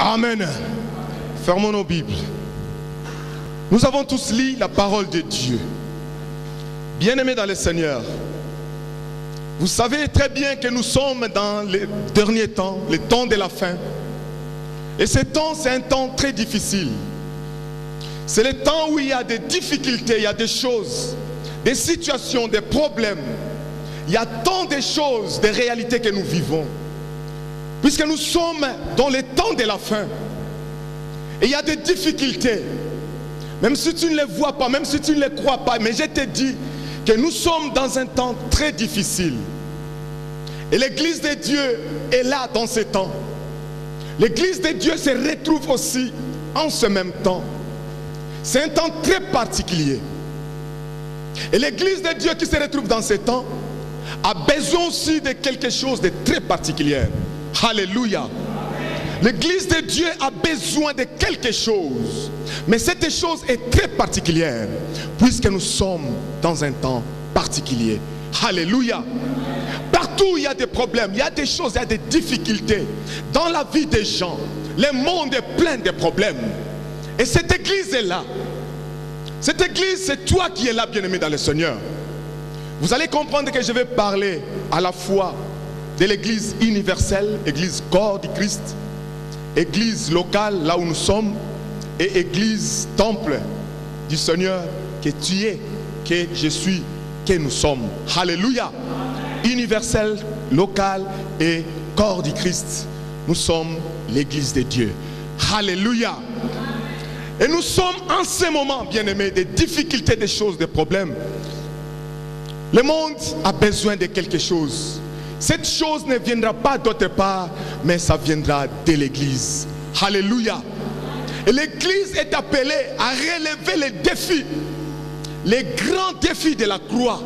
Amen. Fermons nos Bibles. Nous avons tous lu la parole de Dieu. Bien-aimés dans le Seigneur, vous savez très bien que nous sommes dans les derniers temps, les temps de la fin. Et ce temps, c'est un temps très difficile. C'est le temps où il y a des difficultés, il y a des choses, des situations, des problèmes. Il y a tant de choses, des réalités que nous vivons. Puisque nous sommes dans les temps de la fin. Et il y a des difficultés. Même si tu ne les vois pas, même si tu ne les crois pas, mais je te dis que nous sommes dans un temps très difficile. Et l'Église de Dieu est là dans ce temps. L'Église de Dieu se retrouve aussi en ce même temps. C'est un temps très particulier. Et l'Église de Dieu qui se retrouve dans ce temps a besoin aussi de quelque chose de très particulier. Alléluia. L'Église de Dieu a besoin de quelque chose. Mais cette chose est très particulière puisque nous sommes dans un temps particulier. Alléluia. Partout il y a des problèmes, il y a des choses, il y a des difficultés dans la vie des gens. Le monde est plein de problèmes. Et cette église est là. Cette église, c'est toi qui es là, bien-aimé dans le Seigneur. Vous allez comprendre que je vais parler à la fois de l'église universelle, église corps du Christ, église locale, là où nous sommes, et église temple du Seigneur, que tu es, que je suis, que nous sommes. Alléluia. Universel, local et corps du Christ. Nous sommes l'église de Dieu. Alléluia. Et nous sommes en ce moment, bien-aimés, des difficultés, des choses, des problèmes. Le monde a besoin de quelque chose. Cette chose ne viendra pas d'autre part, mais ça viendra de l'église. Alléluia. Et l'église est appelée à relever les défis, les grands défis de la croix.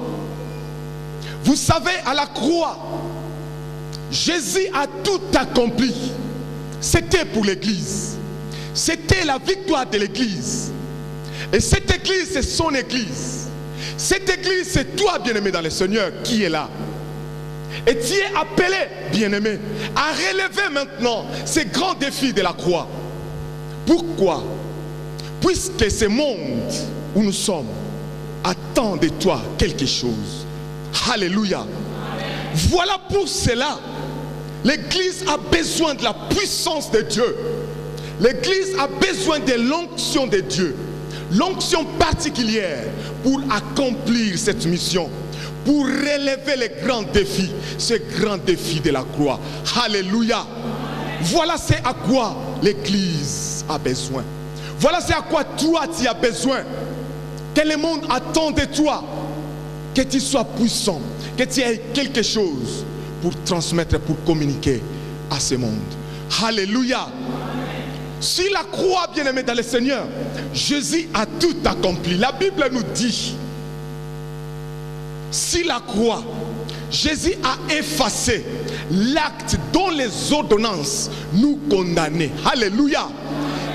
Vous savez, à la croix, Jésus a tout accompli. C'était pour l'église. C'était la victoire de l'église. Et cette église, c'est son église. Cette église, c'est toi, bien-aimé dans le Seigneur, qui est là. Et tu es appelé, bien-aimé, à relever maintenant ces grands défis de la croix. Pourquoi? Puisque ce monde où nous sommes attend de toi quelque chose. Alléluia. Voilà pour cela, l'église a besoin de la puissance de Dieu. L'église a besoin de l'onction de Dieu. L'onction particulière pour accomplir cette mission. Pour relever les grands défis. Ces grands défis de la croix. Alléluia. Voilà c'est à quoi l'église a besoin. Voilà c'est à quoi toi tu as besoin. Que le monde attend de toi. Que tu sois puissant. Que tu aies quelque chose pour transmettre, pour communiquer à ce monde. Alléluia. Si la croix, bien-aimé dans le Seigneur, Jésus a tout accompli. La Bible nous dit, si la croix, Jésus a effacé l'acte dont les ordonnances nous condamnaient. Alléluia.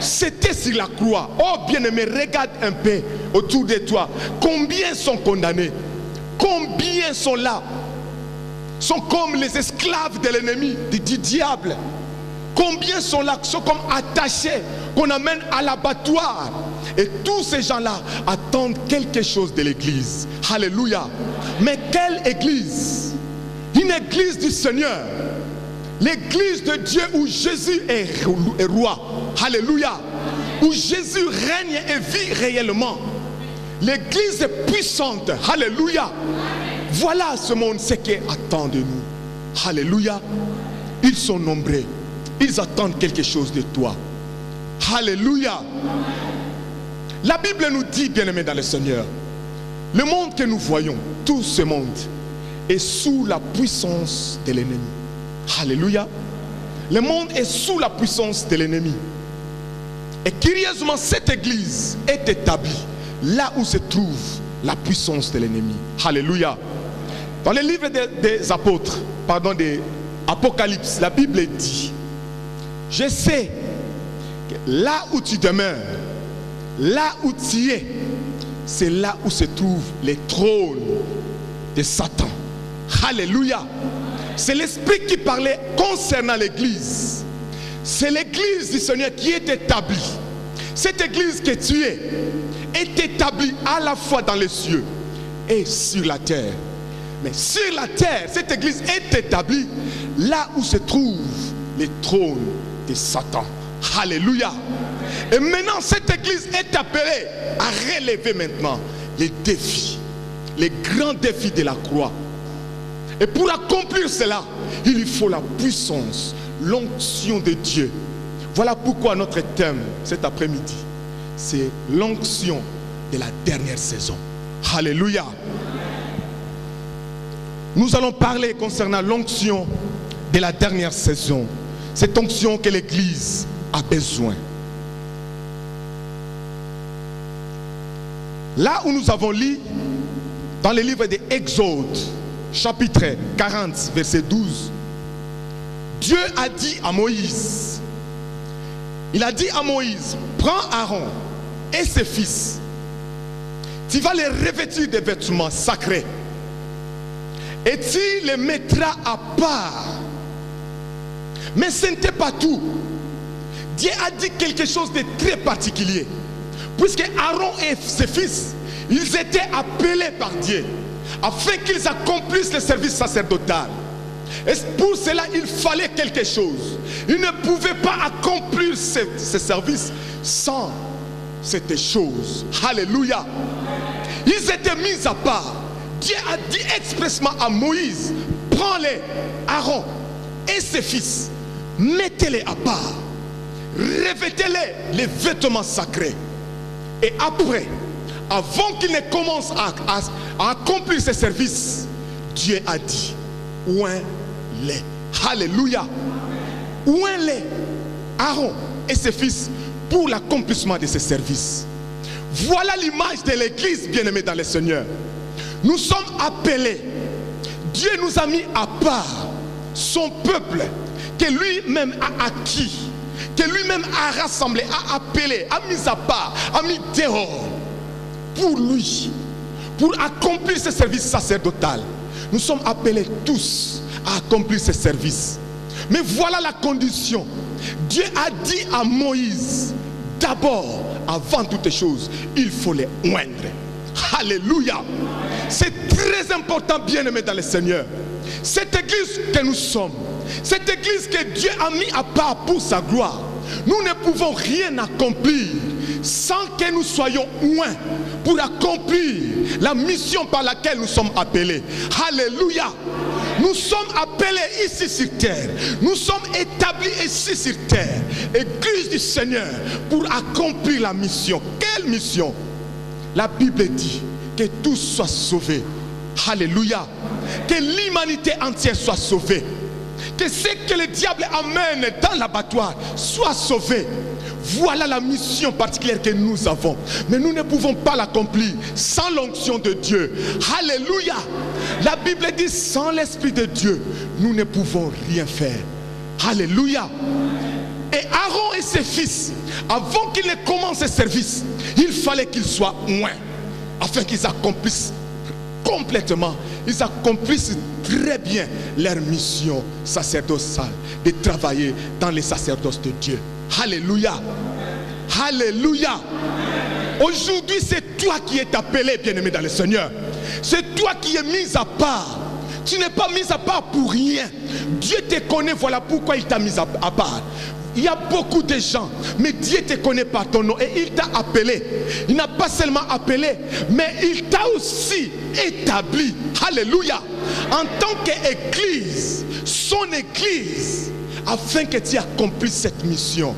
C'était sur la croix. Oh bien-aimé, regarde un peu autour de toi. Combien sont condamnés? Combien sont là? Sont comme les esclaves de l'ennemi, du diable. Combien sont là, sont comme attachés, qu'on amène à l'abattoir. Et tous ces gens-là attendent quelque chose de l'église. Alléluia. Mais quelle église? Une église du Seigneur. L'église de Dieu où Jésus est roi. Alléluia. Où Jésus règne et vit réellement. L'église est puissante. Alléluia. Voilà ce monde, ce qui attend de nous. Alléluia. Ils sont nombreux. Ils attendent quelque chose de toi. Alléluia. La Bible nous dit, bien-aimés dans le Seigneur, le monde que nous voyons, tout ce monde, est sous la puissance de l'ennemi. Alléluia. Le monde est sous la puissance de l'ennemi. Et curieusement, cette église est établie là où se trouve la puissance de l'ennemi. Alléluia. Dans le livre des apôtres, pardon, des Apocalypse, la Bible dit, je sais que là où tu demeures, là où tu es, c'est là où se trouve les trônes de Satan. Alléluia. C'est l'esprit qui parlait concernant l'église. C'est l'église du Seigneur qui est établie. Cette église que tu es établie à la fois dans les cieux et sur la terre. Mais sur la terre, cette église est établie là où se trouvent les trônes de Satan. Alléluia. Et maintenant, cette église est appelée à relever maintenant les défis, les grands défis de la croix. Et pour accomplir cela, il lui faut la puissance, l'onction de Dieu. Voilà pourquoi notre thème cet après-midi, c'est l'onction de la dernière saison. Alléluia. Nous allons parler concernant l'onction de la dernière saison. Cette onction que l'Église a besoin. Là où nous avons lu dans le livre de Exode, chapitre 40, verset 12, Dieu a dit à Moïse, il a dit à Moïse, prends Aaron et ses fils, tu vas les revêtir de vêtements sacrés et tu les mettras à part. Mais ce n'était pas tout. Dieu a dit quelque chose de très particulier. Puisque Aaron et ses fils, ils étaient appelés par Dieu afin qu'ils accomplissent le service sacerdotal. Et pour cela, il fallait quelque chose. Ils ne pouvaient pas accomplir ce service sans cette chose. Alléluia. Ils étaient mis à part. Dieu a dit expressément à Moïse, prends-les, Aaron et ses fils, mettez-les à part, revêtez-les les vêtements sacrés. Et après, avant qu'ils ne commencent à accomplir ce service, Dieu a dit, oins-les. Alléluia. Oins-les, Aaron et ses fils, pour l'accomplissement de ce service. Voilà l'image de l'église bien-aimée dans le Seigneur. Nous sommes appelés. Dieu nous a mis à part son peuple que lui-même a acquis, que lui-même a rassemblé, a appelé, a mis à part, a mis dehors pour lui, pour accomplir ce service sacerdotal. Nous sommes appelés tous à accomplir ce service. Mais voilà la condition. Dieu a dit à Moïse, d'abord, avant toutes choses, il faut les oindre. Alléluia. C'est très important, bien-aimé dans le Seigneur. Cette église que nous sommes, cette église que Dieu a mis à part pour sa gloire, nous ne pouvons rien accomplir sans que nous soyons oints pour accomplir la mission par laquelle nous sommes appelés. Alléluia. Nous sommes appelés ici sur terre. Nous sommes établis ici sur terre, église du Seigneur, pour accomplir la mission. Quelle mission? La Bible dit que tous soient sauvés. Alléluia. Que l'humanité entière soit sauvée. Que ce que le diable amène dans l'abattoir soit sauvé. Voilà la mission particulière que nous avons. Mais nous ne pouvons pas l'accomplir sans l'onction de Dieu. Alléluia. La Bible dit, sans l'Esprit de Dieu, nous ne pouvons rien faire. Alléluia. Et Aaron et ses fils, avant qu'ils ne commencent ce service, il fallait qu'ils soient oints, afin qu'ils accomplissent complètement, ils accomplissent très bien leur mission sacerdotale, de travailler dans les sacerdoces de Dieu. Alléluia. Alléluia. Aujourd'hui, c'est toi qui es appelé, bien-aimé dans le Seigneur. C'est toi qui es mis à part. Tu n'es pas mis à part pour rien. Dieu te connaît, voilà pourquoi il t'a mis à part. Il y a beaucoup de gens, mais Dieu te connaît par ton nom et il t'a appelé. Il n'a pas seulement appelé, mais il t'a aussi établi. Alléluia. En tant qu'église, son église, afin que tu accomplisses cette mission.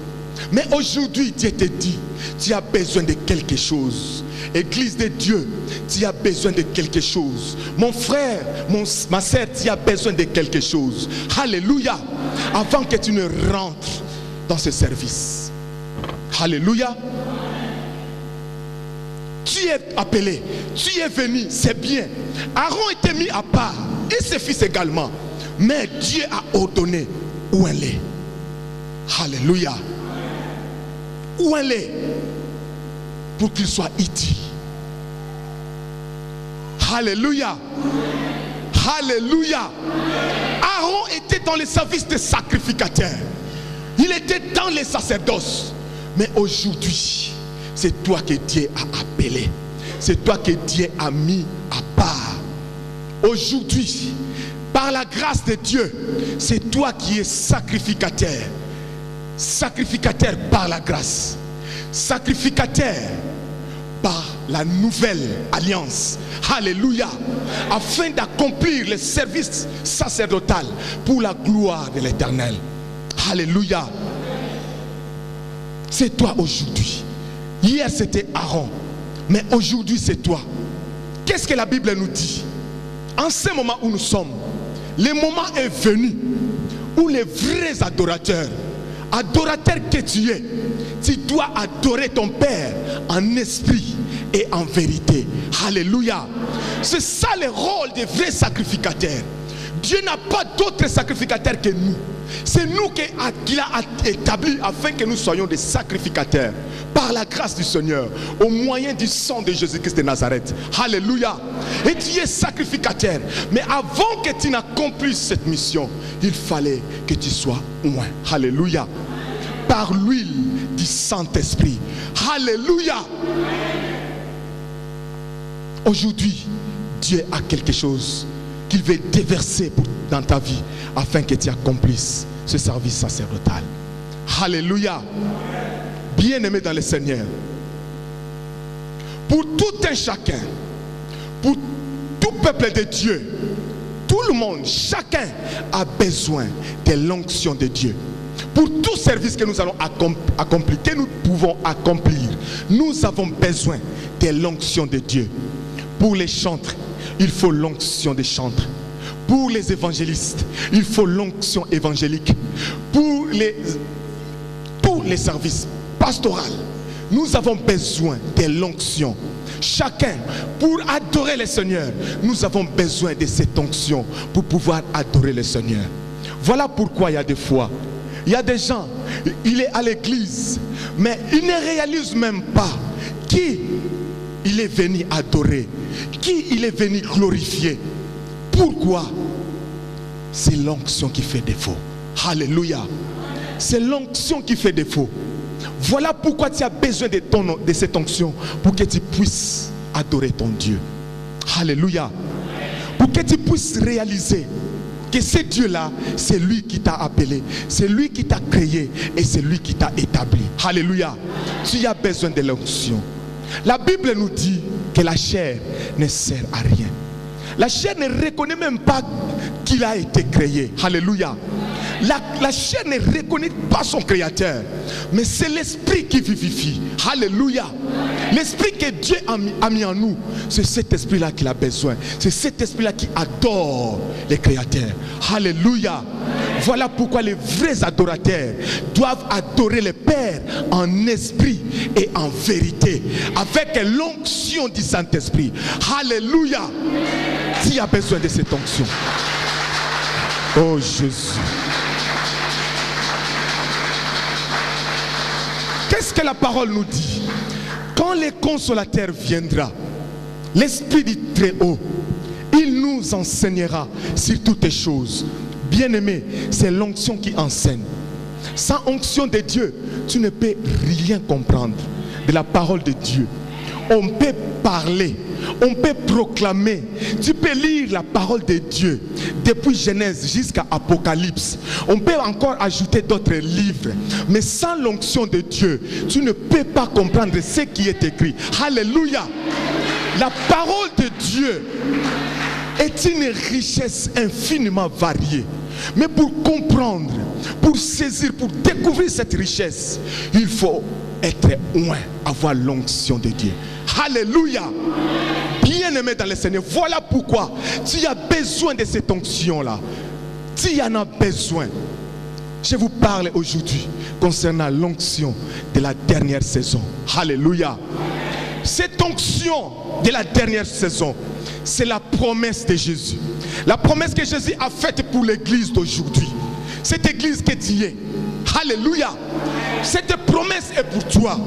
Mais aujourd'hui, Dieu te dit, tu as besoin de quelque chose. Église de Dieu, tu as besoin de quelque chose. Mon frère, ma soeur, tu as besoin de quelque chose. Alléluia. Avant que tu ne rentres dans ce service. Alléluia. Tu es appelé, tu es venu, c'est bien. Aaron était mis à part et ses fils également. Mais Dieu a ordonné où elle est. Alléluia. Où elle est pour qu'il soit utile. Alléluia. Alléluia. Aaron était dans le service des sacrificateurs. Il était dans les sacerdoces. Mais aujourd'hui, c'est toi que Dieu a appelé. C'est toi que Dieu a mis à part. Aujourd'hui, par la grâce de Dieu, c'est toi qui es sacrificateur. Sacrificateur par la grâce. Sacrificateur par la nouvelle alliance. Alléluia. Afin d'accomplir le service sacerdotal pour la gloire de l'Éternel. Alléluia. C'est toi aujourd'hui. Hier c'était Aaron, mais aujourd'hui c'est toi. Qu'est-ce que la Bible nous dit? En ce moment où nous sommes, le moment est venu où les vrais adorateurs, adorateurs que tu es, tu dois adorer ton Père en esprit et en vérité. Alléluia. C'est ça le rôle des vrais sacrificateurs. Dieu n'a pas d'autres sacrificateurs que nous. C'est nous qu'il a établi afin que nous soyons des sacrificateurs par la grâce du Seigneur, au moyen du sang de Jésus-Christ de Nazareth. Alléluia. Et tu es sacrificateur. Mais avant que tu n'accomplisses cette mission, il fallait que tu sois oint. Alléluia. Par l'huile du Saint-Esprit. Alléluia. Aujourd'hui, Dieu a quelque chose qu'il veut déverser dans ta vie afin que tu accomplisses ce service sacerdotal. Alléluia. Bien-aimé dans le Seigneur, pour tout un chacun, pour tout peuple de Dieu, tout le monde, chacun a besoin de l'onction de Dieu. Pour tout service que nous allons accomplir, que nous pouvons accomplir, nous avons besoin de l'onction de Dieu. Pour les chantres, il faut l'onction des chantres. Pour les évangélistes, il faut l'onction évangélique. Pour tous les services pastoraux, nous avons besoin de l'onction. Chacun, pour adorer le Seigneur, nous avons besoin de cette onction pour pouvoir adorer le Seigneur. Voilà pourquoi il y a des fois, il y a des gens, il est à l'église, mais il ne réalise même pas qui il est venu adorer, qui il est venu glorifier. Pourquoi? C'est l'onction qui fait défaut. Alléluia. C'est l'onction qui fait défaut. Voilà pourquoi tu as besoin de cette onction, pour que tu puisses adorer ton Dieu. Alléluia. Pour que tu puisses réaliser que ce Dieu-là, c'est lui qui t'a appelé, c'est lui qui t'a créé et c'est lui qui t'a établi. Alléluia. Tu as besoin de l'onction. La Bible nous dit que la chair ne sert à rien. La chair ne reconnaît même pas qu'il a été créé. Alléluia. La chair ne reconnaît pas son créateur, mais c'est l'esprit qui vivifie. Alléluia. L'esprit que Dieu a mis en nous, c'est cet esprit-là qu'il a besoin. C'est cet esprit-là qui adore les créateurs. Alléluia. Voilà pourquoi les vrais adorateurs doivent adorer le Père en esprit et en vérité, avec l'onction du Saint-Esprit. Alléluia. Tu as besoin de cette onction. Oh Jésus. Qu'est-ce que la parole nous dit? Quand le consolateur viendra, l'Esprit du Très-Haut, il nous enseignera sur toutes les choses. Bien-aimé, c'est l'onction qui enseigne. Sans onction de Dieu, tu ne peux rien comprendre de la parole de Dieu. On peut parler, on peut proclamer, tu peux lire la parole de Dieu depuis Genèse jusqu'à Apocalypse. On peut encore ajouter d'autres livres, mais sans l'onction de Dieu, tu ne peux pas comprendre ce qui est écrit. Alléluia. La parole de Dieu est une richesse infiniment variée. Mais pour comprendre, pour saisir, pour découvrir cette richesse, il faut être loin, avoir l'onction de Dieu. Alléluia. Bien-aimé dans le Seigneur, voilà pourquoi tu as besoin de cette onction-là. Tu en as besoin. Je vous parle aujourd'hui concernant l'onction de la dernière saison. Alléluia. Cette onction de la dernière saison, c'est la promesse de Jésus. La promesse que Jésus a faite pour l'église d'aujourd'hui. Cette église que tu es. Alléluia. Cette promesse est pour toi.